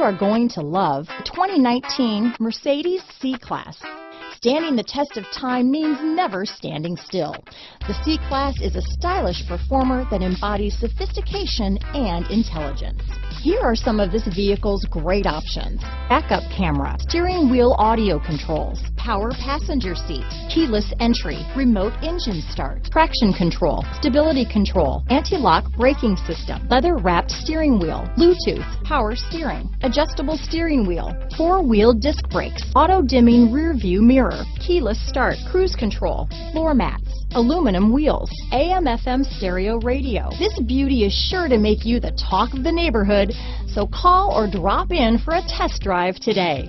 are going to love the 2019 Mercedes C-Class. Standing the test of time means never standing still. The C-Class is a stylish performer that embodies sophistication and intelligence. Here are some of this vehicle's great options: backup camera, steering wheel audio controls, power passenger seat, keyless entry, remote engine start, traction control, stability control, anti-lock braking system, leather-wrapped steering wheel, Bluetooth, power steering, adjustable steering wheel, four-wheel disc brakes, auto-dimming rear-view mirror, keyless start, cruise control, floor mats, aluminum wheels, AM/FM stereo radio. This beauty is sure to make you the talk of the neighborhood, so call or drop in for a test drive today.